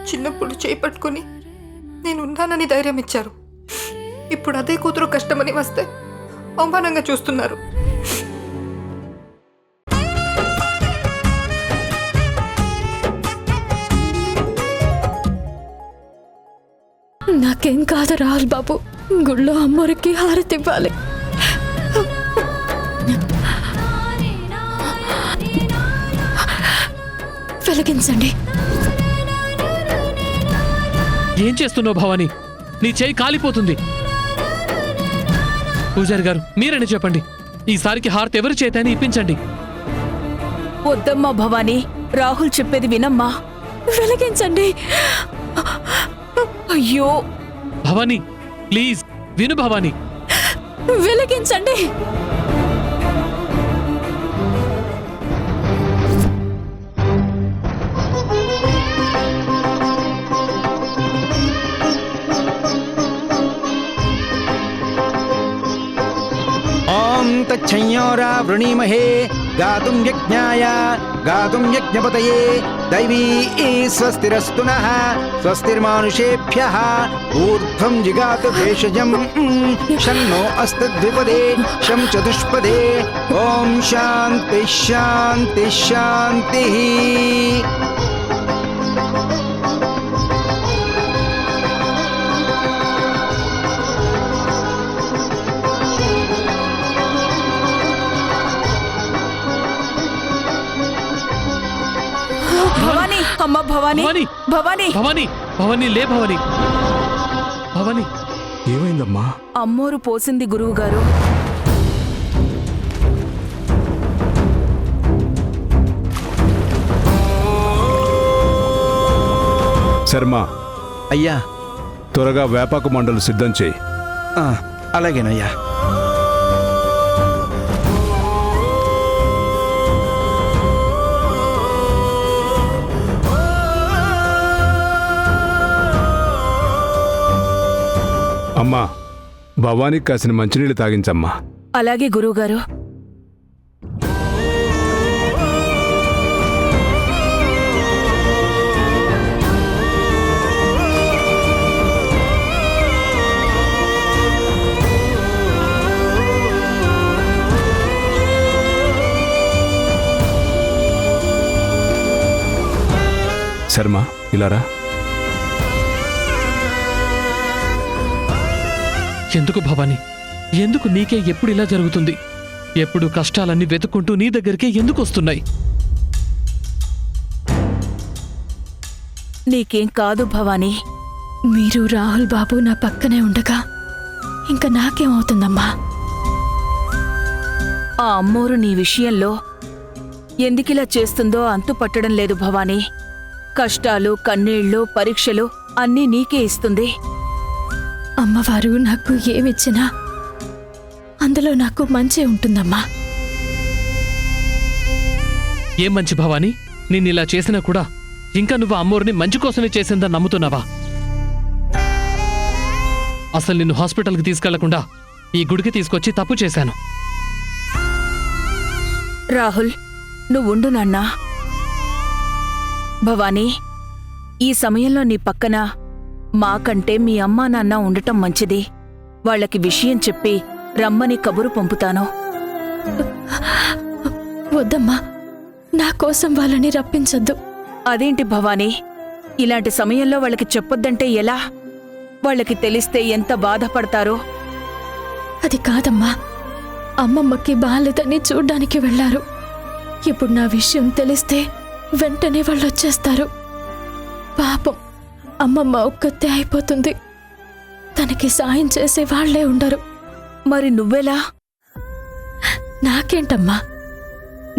చిన్నప్పుడు చేపట్టుకుని నేను ఉన్నానని ధైర్యం ఇచ్చారు. ఇప్పుడు అదే కూతురు కష్టమని వస్తే అవమానంగా చూస్తున్నారు. నాకేం కాదు రాహుల్ బాబు, గుళ్ళో అమ్మోరికి హారతి ఇవ్వాలి. వెలిగించండి. ఏం చేస్తున్నావు భవానీ? నీ చేయి కాలిపోతుంది. పూజారి గారు మీరని చెప్పండి, ఈసారికి హారతి ఎవరి చేతని ఇప్పించండి. వద్దమ్మా భవానీ, రాహుల్ చెప్పేది వినమ్మా. వెలిగించండి. అయ్యో భవానీ ప్లీజ్ విను భవానీ. వెలిగించండి. ఓం తచ్చంయోరా వృణీమహే గాతుం యజ్ఞాయ గాతుం యజ్ఞపతయే దైవీ స్వస్తిరస్తు నః స్వస్తిర్మానుషేభ్యః ఊర్ధ్వం జిగాతు భేషజం శన్నో అస్తు ద్విపదే శం చతుష్పదే. ఓం శాంతి శాంతి శాంతి. భవానీ, అమ్మ భవానీ, భవానీ భవానీ, భవానీ భవానీ లే భవానీ. భవానీ ఏమైందమ్మా? అమ్మోరు పోసింది గురువు గారు. శర్మ, అయ్యా. త్వరగా వేపాకు మండలు సిద్ధం చేయి. అలాగేనయ్యా. అమ్మా, భవానీకి కాసిన మంచినీళ్ళు తాగించమ్మా. అలాగే గురువుగారు. శర్మ, ఇలారా. ఎందుకు భవానీ, ఎందుకు నీకే ఎప్పుడు ఇలా జరుగుతుంది? ఎప్పుడు కష్టాలన్నీ వెతుక్కుంటూ నీ దగ్గరికే ఎందుకు వస్తున్నాయి? నీకేం కాదు భవానీ. మీరు రాహుల్ బాబు నా పక్కనే ఉండగా ఇంకా నాకేమవుతుందమ్మా? ఆ అమ్మోరు నీ విషయంలో ఎందుకిలా చేస్తుందో అంతు పట్టడం లేదు భవానీ. కష్టాలు, కన్నీళ్లు, పరీక్షలు అన్నీ నీకే ఇస్తుంది. అమ్మవారు నాకు ఏమిచ్చినా అందులో నాకు మంచి ఉంటుందమ్మా. ఏం మంచి భవానీ? నిన్నిలా చేసినా కూడా ఇంకా నువ్వు అమ్మోరిని మంచి కోసమే చేసిందని నమ్ముతున్నావా? అసలు నిన్ను హాస్పిటల్కి తీసుకెళ్లకుండా ఈ గుడికి తీసుకొచ్చి తప్పు చేశాను. రాహుల్, నువ్వుండు నాన్నా. భవానీ, ఈ సమయంలో నీ పక్కన మాకంటే మీ అమ్మా నాన్న ఉండటం మంచిది. వాళ్ళకి విషయం చెప్పి రమ్మని కబురు పంపుతాను. వద్దమ్మా, నా కోసం వాళ్ళని రప్పించొద్దు. అదేంటి భవానీ, ఇలాంటి సమయంలో వాళ్ళకి చెప్పొద్దంటే ఎలా? వాళ్ళకి తెలిస్తే ఎంత బాధపడతారో. అది కాదమ్మా, అమ్మమ్మకి బాలేదని చూడ్డానికి వెళ్లారు. ఇప్పుడు నా విషయం తెలిస్తే వెంటనే వాళ్ళు వచ్చేస్తారు. పాపం అమ్మమ్మ ఒక్కతే అయిపోతుంది. తనకి సాయం చేసే వాళ్లే ఉండరు. మరి నువ్వెలా? నాకేంటమ్మా,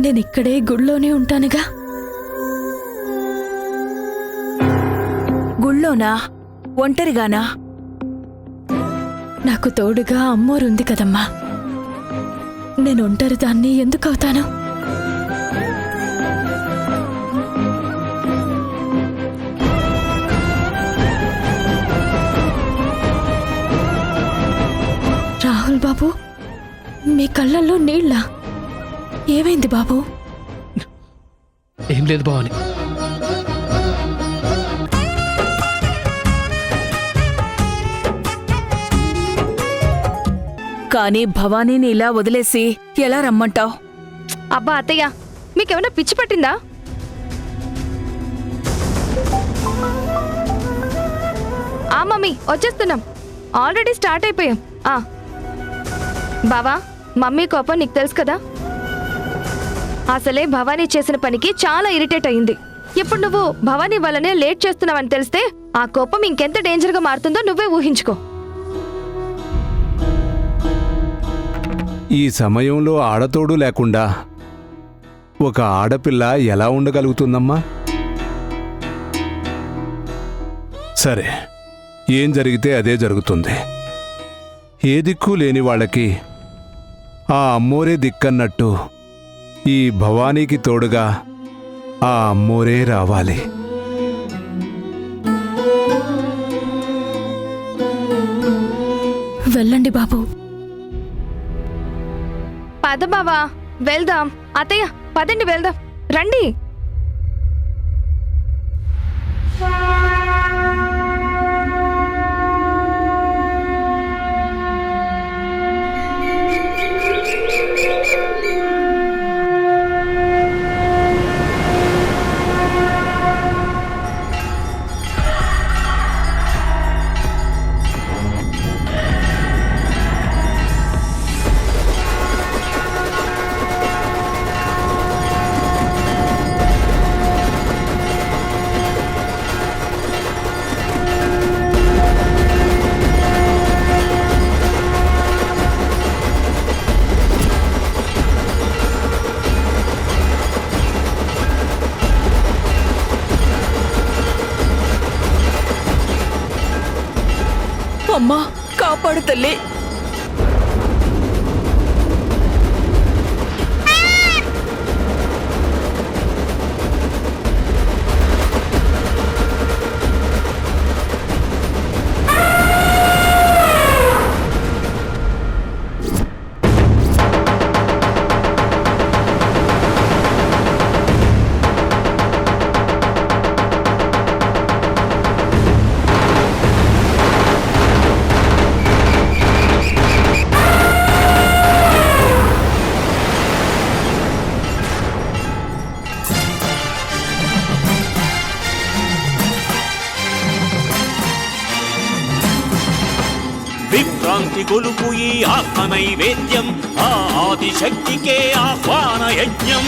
నేనిక్కడే గుళ్ళోనే ఉంటానుగా. గుళ్ళోనా? ఒంటరిగానా? నాకు తోడుగా అమ్మోరుంది కదమ్మా. నేను ఒంటరిదాన్ని ఎందుకవుతాను? రాహుల్ బాబు, మీ కళ్ళల్లో నీళ్ళా? ఏమైంది బాబు? ఏం లేదు భవానీ. కానీ భవానీని ఇలా వదిలేసి ఎలా రమ్మంటావ్? అబ్బా అత్తయ్య, మీకేమైనా పిచ్చి పట్టిందా? ఆ మమ్మీ, వచ్చేస్తున్నాం. ఆల్రెడీ స్టార్ట్ అయిపోయాం. బావా, మమ్మీ కోపం నీకు తెలుసు కదా. అసలే భవానీ చేసిన పనికి చాలా ఇరిటేట్ అయింది. ఇప్పుడు నువ్వు భవానీ వల్లనే లేట్ చేస్తున్నావని తెలిస్తే ఆ కోపం ఇంకెంత డేంజర్గా మారుతుందో నువ్వే ఊహించుకో. ఈ సమయంలో ఆడతోడు లేకుండా ఒక ఆడపిల్ల ఎలా ఉండగలుగుతుందమ్మా? సరే, ఏం జరిగితే అదే జరుగుతుంది. ఏ దిక్కు లేని వాళ్ళకి ఆ అమ్మోరే దిక్కన్నట్టు ఈ భవానీకి తోడుగా ఆ అమ్మోరే రావాలి. వెళ్ళండి బాబు. పద బావా, వెళ్దాం. అత్తయ్య, పదండి వెళ్దాం, రండి. అమ్మా, కాపాడు తల్లి. విభ్రాంతి గొలుపు ఈ ఆత్మ నైవేద్యం, ఆ ఆదిశక్తికే ఆహ్వాన యజ్ఞం.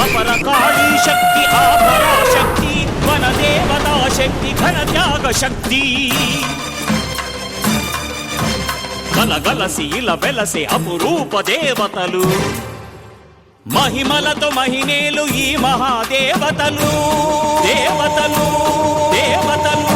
అపరకాళీ శక్తి, ఆ పరాశక్తి, వనదేవతా శక్తి, ఘన త్యాగ శక్తి. కలగలసి ఇలా వెలసే అపురూప దేవతలు, మహిమలతో మహినేలు ఈ మహాదేవతలు. దేవతలు, దేవతలు.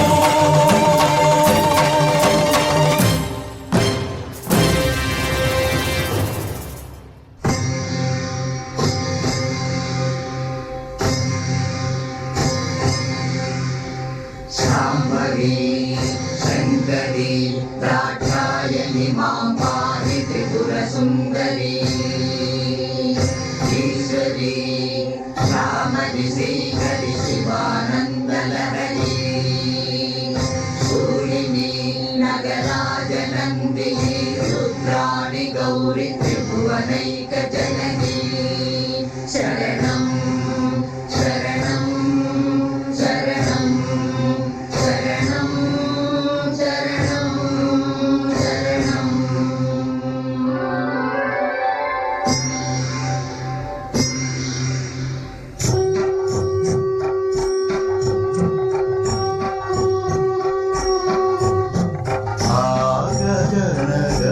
శాంభవి శంకరి దాక్షాయణి మాం పాహి త్రిపుర సుందరి ఈశ్వరి శ్యామలి శ్రీకరి శివానందలహరి శూలిని నగరాజనందిని రుద్రాణి గౌరి త్రిభువనైక జనని శరణం శరణం శరణం శరణం శరణం శరణం.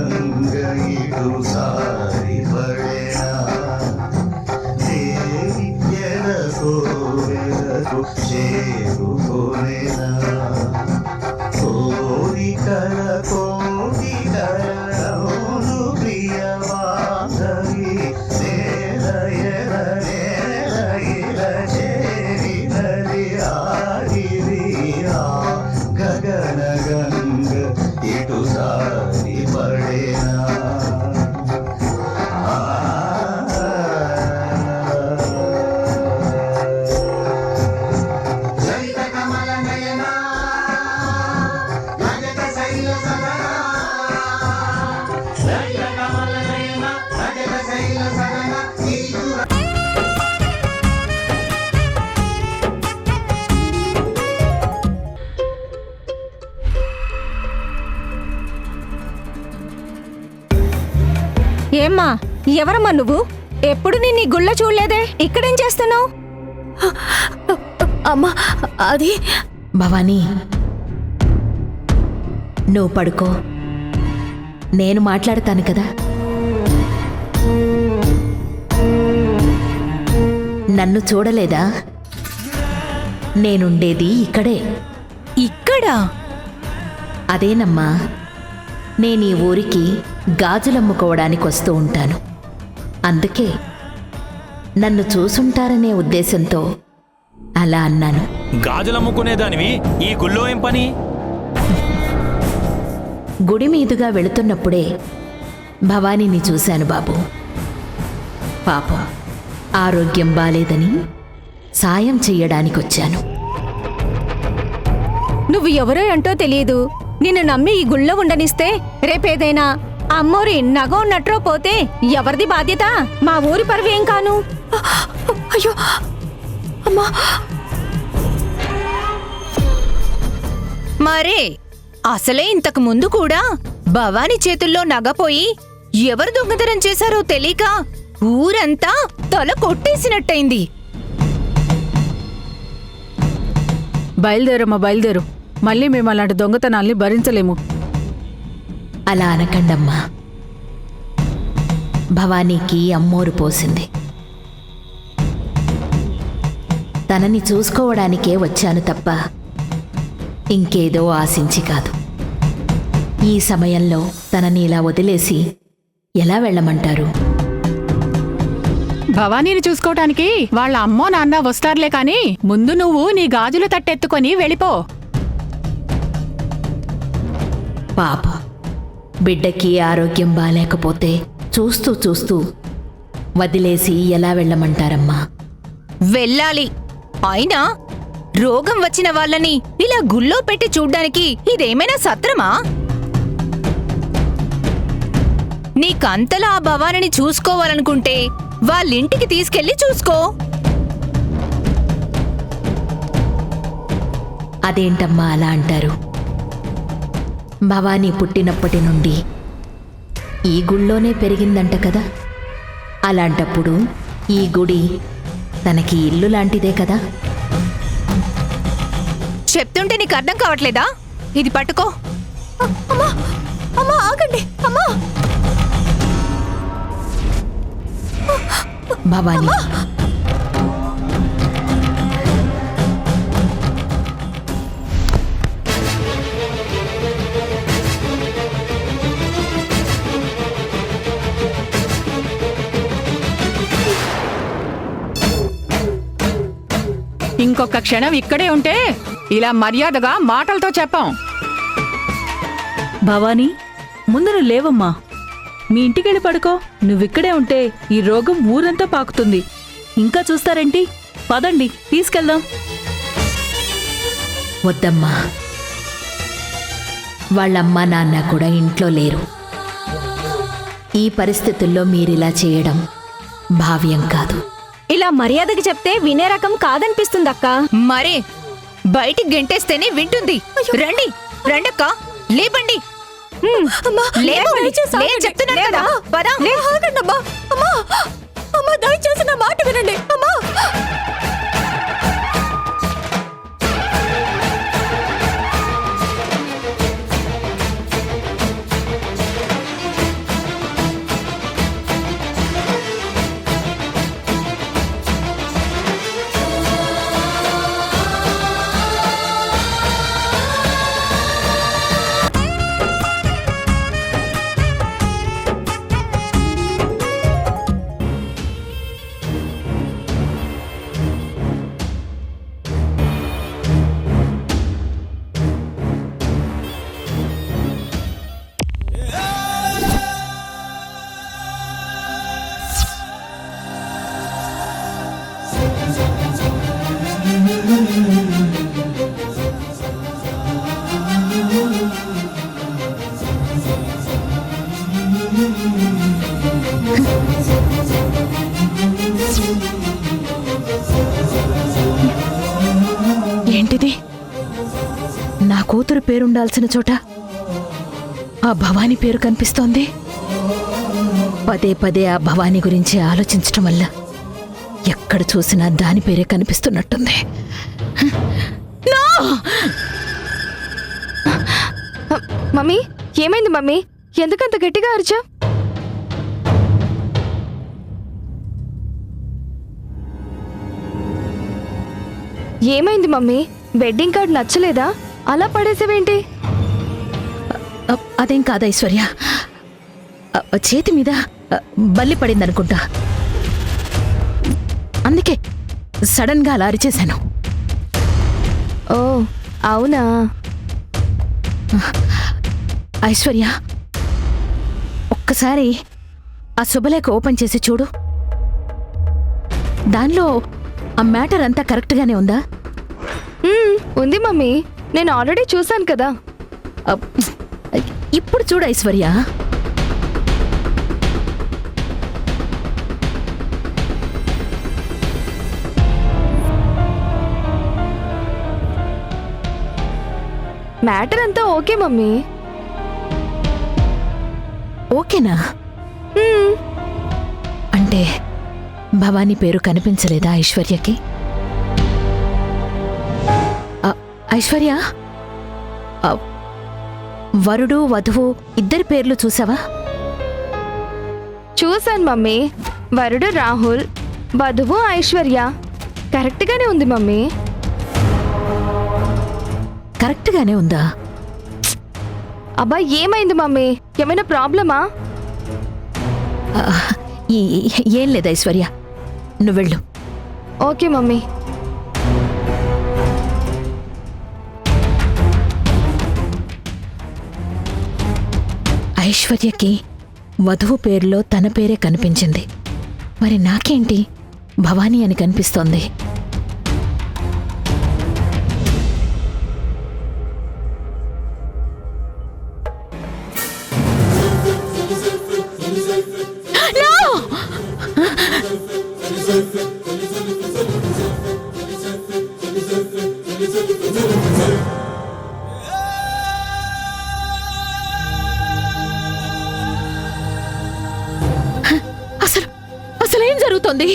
గంగైడు సారి పడేనా దేవియలకు వెలకు చేరుకోలేనా కోరికల కోరికలను ప్రియవాసవి నేలయల నేలయిల చేరినది ఆగిరి ఆ గగన గంగ ఇటు సారి పడేనా. లలిత కమల నయనా లలిత శైల సదనా ఏమ్మా, ఎవరమ్మా నువ్వు? ఎప్పుడు నేను నీ గుళ్ళ చూడలేదే, ఇక్కడేం చేస్తున్నావు? అమ్మా అది భవానీ, నువ్వు పడుకో, నేను మాట్లాడతాను కదా. నన్ను చూడలేదా? నేనుండేది ఇక్కడే. ఇక్కడా? అదేనమ్మా, నేను ఈ ఊరికి గాజులమ్ముకోవడానికి వస్తూ ఉంటాను. అందుకే నన్ను చూసుంటారనే ఉద్దేశంతో అలా అన్నాను. గాజులమ్ముకునేదానివి ఈ గుళ్ళో ఏం పని? గుడి మీదుగా వెళుతున్నప్పుడే భవానీని చూశాను బాబు. పాపం ఆరోగ్యం బాలేదని సాయం చెయ్యడానికొచ్చాను. నువ్వు ఎవరో ఏంటో తెలియదు. నిన్ను నమ్మి ఈ గుళ్ళో ఉండనిస్తే రేపేదైనా అమ్మోరి నగ ఉన్నట్రో పోతే ఎవరిది బాధ్యత? మా ఊరి పరువేం కాను. అయ్యో అమ్మా. మరే అసలే ఇంతకు ముందు కూడా భవానీ చేతుల్లో నగపోయి ఎవరు దొంగతనం చేశారో తెలియక ఊరంతా తల కొట్టేసినట్టయింది. బయలుదేరమ్మా, బయలుదేరు. మళ్ళీ మేము అలాంటి దొంగతనాల్ని భరించలేము. అలా అనకండమ్మా. భవానీకి అమ్మోరు పోసింది. తనని చూసుకోవడానికే వచ్చాను తప్ప ఇంకేదో ఆశించి కాదు. ఈ సమయంలో తనని ఇలా వదిలేసి ఎలా వెళ్ళమంటారు? భవానీని చూసుకోవటానికి వాళ్ళ అమ్మో నాన్న వస్తారులే కాని ముందు నువ్వు నీ గాజులు తట్టెత్తుకొని వెళ్ళిపో. పాపం, బిడ్డకి ఆరోగ్యం బాలేకపోతే చూస్తూ చూస్తూ వదిలేసి ఎలా వెళ్ళమంటారమ్మా? వెళ్ళాలి. అయినా రోగం వచ్చిన వాళ్ళని ఇలా గుళ్ళో పెట్టి చూడ్డానికి ఇదేమైనా సత్రమా? నీకంతలా ఆ భవానిని చూసుకోవాలనుకుంటే వాళ్ళింటికి తీసుకెళ్లి చూసుకో. అదేంటమ్మా అలా అంటారు? భవానీ పుట్టినప్పటి నుండి ఈ గుళ్ళోనే పెరిగిందంట కదా. అలాంటప్పుడు ఈ గుడి తనకి ఇల్లు లాంటిదే కదా. చెప్తుంటే నీకు అర్థం కావట్లేదా? ఇది పట్టుకో. అమ్మా, అమ్మా ఆగండి అమ్మా. భవానీ, ఇంకొక క్షణం ఇక్కడే ఉంటే ఇలా మర్యాదగా మాటలతో చెప్పాం. భవానీ, ముందు నువ్వు లేవమ్మా. మీ ఇంటికెళ్ళి పడుకో. నువ్విక్కడే ఉంటే ఈ రోగం ఊరంతా పాకుతుంది. ఇంకా చూస్తారేంటి? పదండి, తీసుకెళ్దాం. వద్దమ్మా. వాళ్ళమ్మ నాన్న కూడా ఇంట్లో లేరు. ఈ పరిస్థితుల్లో మీరిలా చేయడం భావ్యం కాదు. ఇలా మర్యాదకి చెప్తే వినే రకం కాదనిపిస్తుందక్క. మరే బయటికి గెంటేస్తేనే వింటుంది. రండి రండక్క, లేపండి. చెప్తున్నాను కదా, పద. దయచేసి నా మాట వినండి అమ్మా. ఏంటిది? నా కూతురు పేరుండాల్సిన చోట ఆ భవానీ పేరు కనిపిస్తోంది. పదే పదే ఆ భవానీ గురించి ఆలోచించటం వల్ల ఎక్కడ చూసినా దాని పేరే కనిపిస్తున్నట్టుంది. మమ్మీ ఏమైంది మమ్మీ? ఎందుకంత గట్టిగా అరిచా? ఏమైంది మమ్మీ? వెడ్డింగ్ కార్డ్ నచ్చలేదా? అలా పడేసేవేంటి? అదేం కాదు ఐశ్వర్య, చేతి మీద బల్లి పడిందనుకుంటా, అందుకే సడన్ గా అలా అరిచేశాను. ఓ అవునా? ఐశ్వర్య, ఒక్కసారి ఆ శుభలేఖ ఓపెన్ చేసి చూడు. దానిలో ఆ మ్యాటర్ అంతా కరెక్ట్గానే ఉందా? ఉంది మమ్మీ, నేను ఆల్రెడీ చూశాను కదా. ఇప్పుడు చూడు ఐశ్వర్య. మ్యాటర్ అంతా ఓకే మమ్మీ. ఓకేనా? అంటే భవానీ పేరు కనిపించలేదా ఐశ్వర్యకి? ఐశ్వర్య, వరుడు వధువు ఇద్దరి పేర్లు చూసావా? చూశాను మమ్మీ. వరుడు రాహుల్, వధువు ఐశ్వర్య. కరెక్ట్గానే ఉంది మమ్మీ. కరెక్ట్గానే ఉందా? అబ్బా ఏమైంది మమ్మీ? ఏమైనా ప్రాబ్లమా? ఏం లేదు ఐశ్వర్య, నువ్వెళ్ళు. Okay mummy. ఐశ్వర్యకి వధువు పేరులో తన పేరే కనిపించింది. మరి నాకేంటి భవానీ అని కనిపిస్తోంది? అసలేం జరుగుతోంది?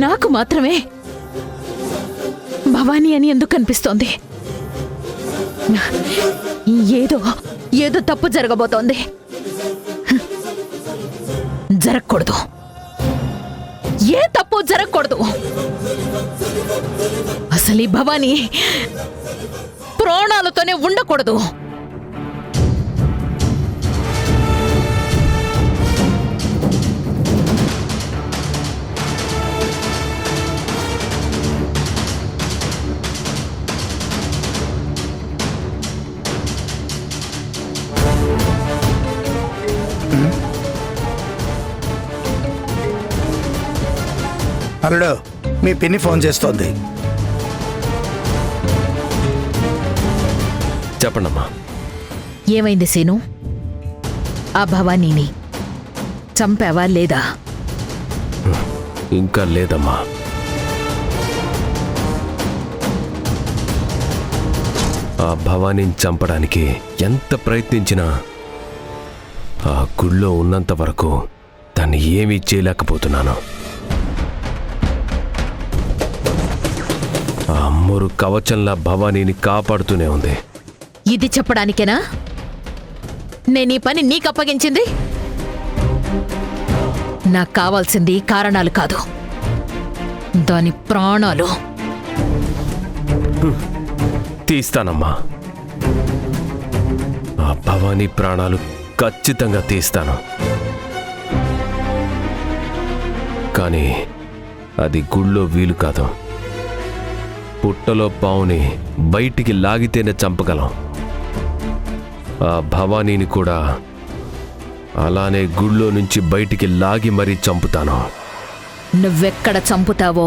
నాకు మాత్రమే భవానీ అని ఎందుకు కనిపిస్తోంది? ఏదో ఏదో తప్పు జరగబోతోంది. జరగకూడదు, ఏ తప్పు జరగకూడదు. అసలు ఈ భవానీ ప్రాణాలతోనే ఉండకూడదు. అల్లుడు, మీ పిన్ని ఫోన్ చేస్తోంది. చెప్పండమ్మా. ఏమైంది సీను? ఆ భవానీని చంపావా లేదా? ఇంకా లేదమ్మా. ఆ భవానీని చంపడానికి ఎంత ప్రయత్నించినా ఆ గుళ్ళో ఉన్నంత వరకు దాన్ని ఏమీ చేయలేకపోతున్నాను. ఆ అమ్మోరు కవచంలా భవానీని కాపాడుతూనే ఉంది. ఇది చెప్పడానికేనా నేను ఈ పని నీకు అప్పగించింది? నాకు కావాల్సింది కారణాలు కాదు, దాని ప్రాణాలు. తీస్తానమ్మా. ఆ భవానీ ప్రాణాలు ఖచ్చితంగా తీస్తాను. కానీ అది గుళ్ళో వీలు కాదు. పుట్టలో పావుని బయటికి లాగితేనే చంపగలం. ఆ భవానీని కూడా అలానే గుళ్ళో నుంచి బయటికి లాగి మరీ చంపుతాను. నువ్వెక్కడ చంపుతావో,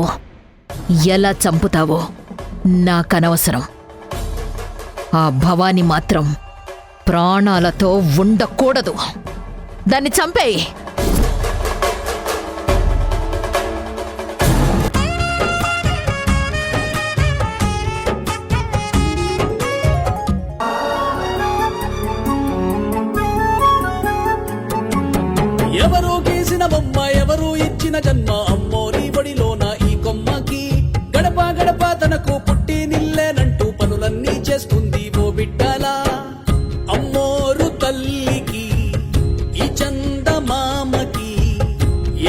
ఎలా చంపుతావో నాకనవసరం. ఆ భవానీ మాత్రం ప్రాణాలతో ఉండకూడదు. దాన్ని చంపేయి. జన్మ అమ్మోరి ఒడిలోన ఈ కొమ్మకి గడప గడప తనకు పుట్టి నిల్లేనంటూ పనులన్నీ చేస్తుంది ఓ బిడ్డలా అమ్మోరు తల్లికి ఈ చందమామకి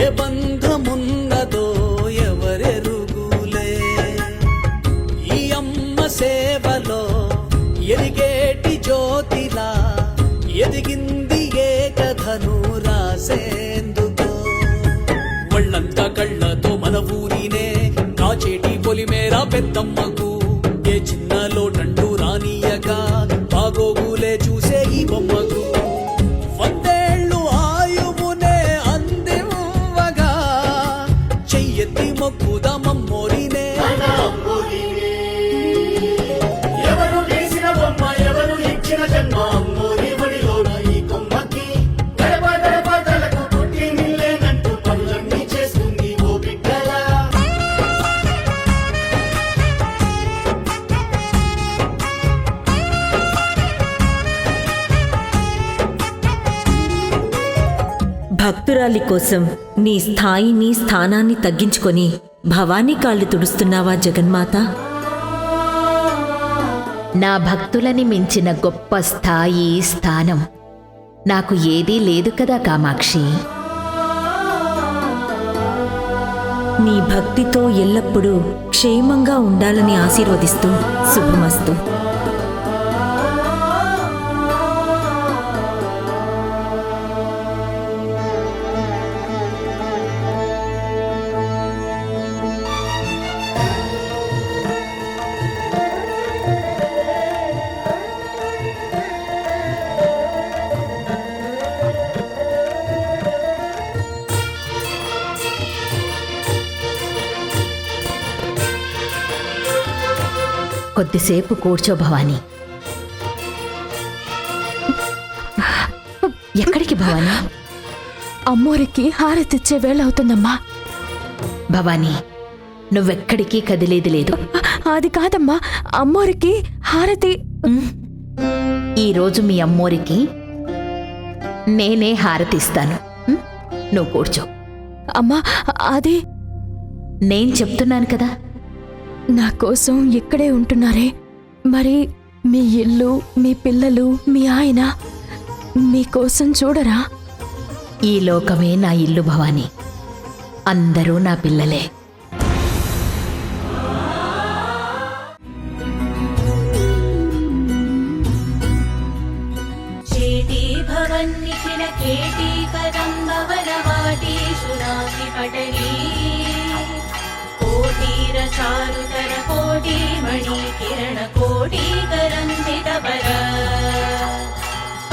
ఏ బంధమున్నదో ఎవరెరుగులే ఈ అమ్మ సేవలో ఎరిగేటి జ్యోతిలా ఎదిగింది ఏ కథను రాసేందుకో వాళ్ళంతా కళ్ళతో మన ఊరినే కాచేటి పొలిమేరా పెద్దమ్మకు ఏ చిన్న లోటంటూ రానియక బాగోగులే చూసే ఈ బొమ్మకు వందేళ్ళు ఆయువునే అందివ్వగా చెయ్యెత్తి మొక్కుదామమ్మోరినే ఎవరు వేసిన బొమ్మ ఎవరు ఇచ్చిన జన్మ అమ్మోరి ఒడిలోన ఈ కొమ్మకి గడప గడప తలకు పుట్టి నిల్లేనంటూ పనులన్నీ చేస్తుంది ఓ బిడ్డలా భక్తురాలి కోసం నీ స్థాయిని స్థానాన్ని తగ్గించుకొని భవానీ కాళ్ళు తుడుస్తున్నావా జగన్మాత? నా భక్తులని మించిన గొప్ప స్థాయి స్థానం నాకు ఏదీ లేదు కదా కామాక్షి. నీ భక్తితో ఎల్లప్పుడూ క్షేమంగా ఉండాలని ఆశీర్వదిస్తూ శుభమస్తు. కొద్దిసేపు కూర్చో భవానీ. ఎక్కడికి భవానీ? అమ్మోరికి హారతిచ్చే వేళ అవుతుందమ్మా. భవానీ, నువ్వెక్కడికి కదిలేది లేదు. అది కాదమ్మా, అమ్మోరికి హారతి. ఈరోజు మీ అమ్మోరికి నేనే హారతిస్తాను. నువ్వు కూర్చో. అమ్మా, అది నేను చెప్తున్నాను కదా. నా కోసం ఇక్కడే ఉంటున్నారే, మరి మీ ఇల్లు, మీ పిల్లలు, మీ ఆయన మీకోసం చూడరా? ఈ లోకమే నా ఇల్లు భవానీ. అందరూ నా పిల్లలే. చేటీ భవన్నిఖిల కేటీ కదంబవనవాటీషు నాభి పటలీ కోటీరచారుతర కోటీమణి కిరణ కోటీకరంజితవర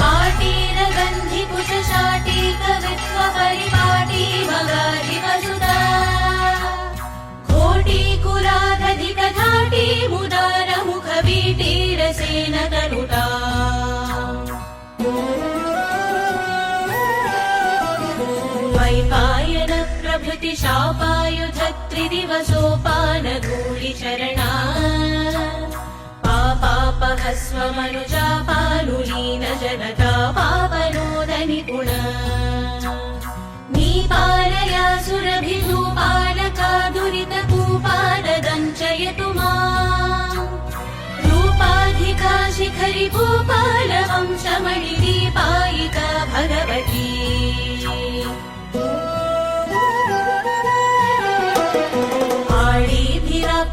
పాటీరగంధి కుశ శాటీక విత్వ పరిపాటీ మగాధిపసుదా కోటీ కులాధధిక ధాటీ ముదార ముఖ వీటీరసేన తనుటా వైపాయన ప్రభృతి శాపాయుధ త్రిదివసోపానధూళి చరణా పాపాపహస్వమనుజాపానులీన జనతా పాపనోదని గుణ నీపాలయా సురభిధూపాలకా దురిత కూపాలదంచయతు మా రూపాధికా శిఖరి భూపాల వంశమణి దీపాయిక భగవతీ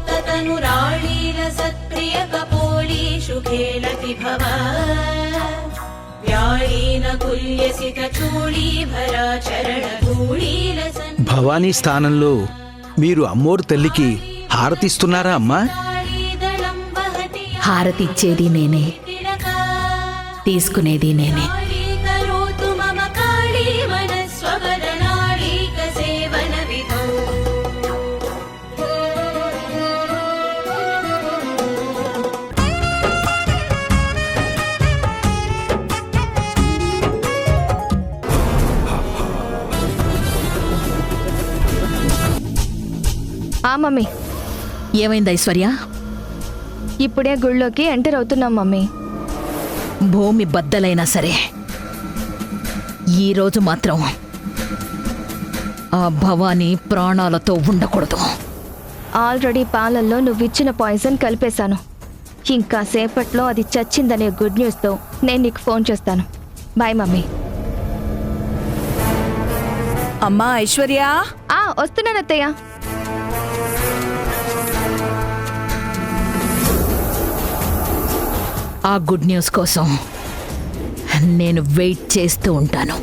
ఆళీభిరాప్తతనురాళీల సత్ప్రియ కపోళీషు ఖేలతి భవ వ్యాళీన కుల్యసిత చూళీభరా చరణ ధూళీల భవానీ స్థానంలో మీరు అమ్మోరు తల్లికి హారతిస్తున్నారా అమ్మా? హారతిచ్చేది నేనే, తీసుకునేది నేనే. కరోతు మమ కాళీ మనస్వవదనాళీక సేవన విధౌ ఆ మమ్మీ, ఏమైంది ఐశ్వర్య? ఇప్పుడే గుళ్ళోకి ఎంటర్ అవుతున్నాం మమ్మీ. భూమి బద్దలైనా సరే ఈరోజు మాత్రం ఆ భవానీ ప్రాణాలతో ఉండకూడదు. ఆల్రెడీ పాలల్లో నువ్విచ్చిన పాయిజన్ కలిపేశాను. ఇంకా సేపట్లో అది చచ్చిందనే గుడ్ న్యూస్తో నేను నీకు ఫోన్ చేస్తాను. Bye mummy. అమ్మా ఐశ్వర్య, వస్తున్నాను అత్తయ్య. ఆ గుడ్ న్యూస్ కోసం నేను వెయిట్ చేస్తూ ఉంటాను.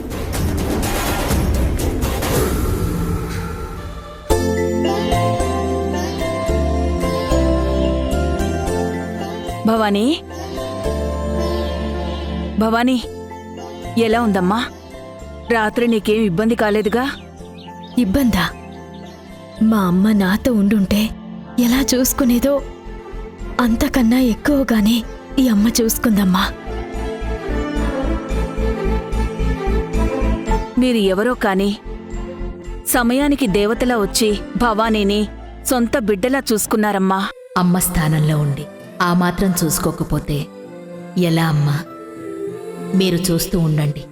భవానీ, భవానీ, ఎలా ఉందమ్మా? రాత్రి నీకేం ఇబ్బంది కాలేదుగా? ఇబ్బందా? మా అమ్మ నాతో ఉండుంటే ఎలా చూసుకునేదో అంతకన్నా ఎక్కువగానే ఈ అమ్మ చూసుకుందమ్మా. మీరు ఎవరో కాని సమయానికి దేవతలా వచ్చి భవానీని సొంత బిడ్డలా చూసుకున్నారమ్మా. అమ్మ స్థానంలో ఉండి ఆ మాత్రం చూసుకోకపోతే ఎలా అమ్మా? మీరు చూస్తూ ఉండండి,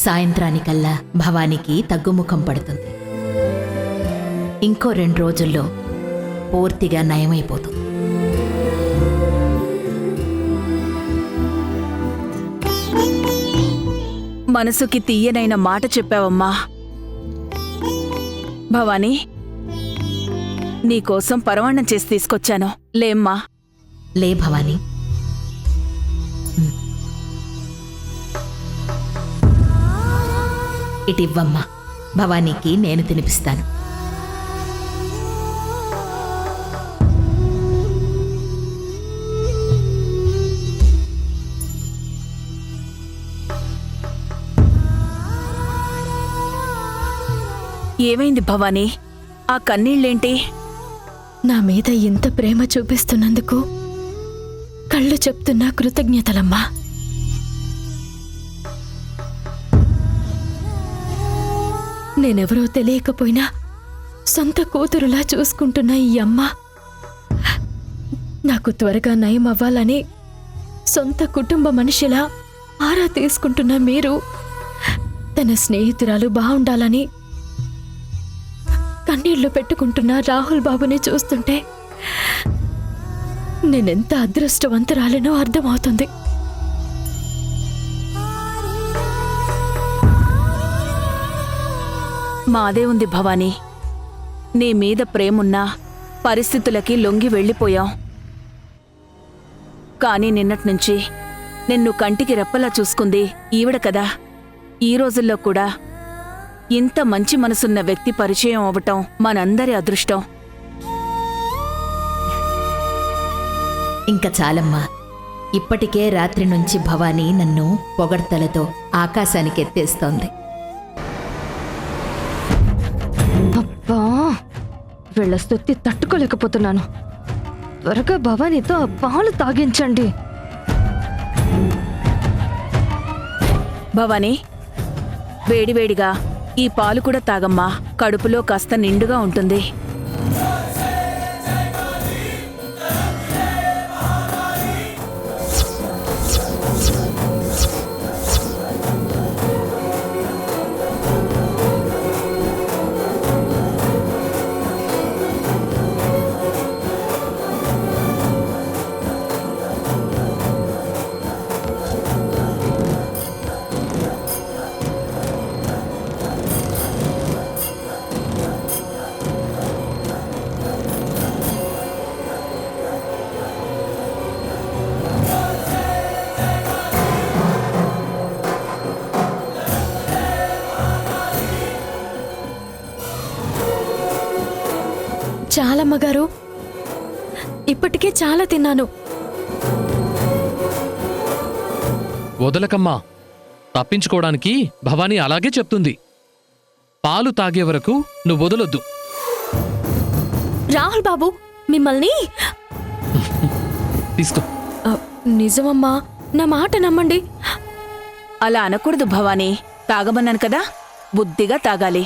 సాయంత్రానికల్లా భవానికి తగ్గుముఖం పడుతుంది. ఇంకో 2 రోజుల్లో పూర్తిగా నయమైపోతుంది. మనసుకి తీయనైన మాట చెప్పావమ్మా. భవానీ, నీకోసం పరవాణం చేసి తీసుకొచ్చాను, లేమ్మా. లే భవానీ. ఇటివ్వమ్మా, భవానీకి నేను తినిపిస్తాను. ఏమైంది భవానీ? ఆ కన్నీళ్ళేంటి? నా మీద ఇంత ప్రేమ చూపిస్తున్నందుకు కళ్ళు చెప్తున్నా కృతజ్ఞతలమ్మా. నేనెవరో తెలియకపోయినా సొంత కూతురులా చూసుకుంటున్న ఈ అమ్మ నాకు త్వరగా నయం అవ్వాలని సొంత కుటుంబ మనిషిలా ఆరా తీసుకుంటున్న మీరు తన స్నేహితురాలు బాగుండాలని కన్నీళ్లు పెట్టుకుంటున్న రాహుల్ బాబుని చూస్తుంటే నేనెంత అదృష్టవంతురాలనో అర్థమవుతుంది. మాదే ఉంది భవానీ. నీ మీద ప్రేమున్నా పరిస్థితులకి లొంగి వెళ్ళిపోయాం. కానీ నిన్నట్నుంచి నిన్ను కంటికి రెప్పలా చూసుకుంది ఈవిడ కదా. ఈ రోజుల్లో కూడా ఇంత మంచి మనసున్న వ్యక్తి పరిచయం అవ్వటం మనందరి అదృష్టం. ఇంక చాలమ్మా. ఇప్పటికే రాత్రి నుంచి భవానీ నన్ను పొగడ్తలతో ఆకాశానికి ఎత్తేస్తోంది. అబ్బా, వీళ్ళ స్తుతి తట్టుకోలేకపోతున్నాను. త్వరగా భవానీతో ఆ పాలు తాగించండి. భవానీ, వేడివేడిగా ఈ పాలు కూడా తాగమ్మా. కడుపులో కాస్త నిండుగా ఉంటుంది. చాలమ్మగారు, ఇప్పటికే చాలా తిన్నాను. వదలకమ్మా. తప్పించుకోవడానికి భవానీ అలాగే చెప్తుంది. పాలు తాగే వరకు నువ్వు వదలొద్దు. రాహుల్ బాబు, మిమ్మల్ని తీసుకో. నిజమమ్మా, నా మాట నమ్మండి. అలా అనకూడదు భవానీ. తాగమన్నాను కదా, బుద్ధిగా తాగాలి.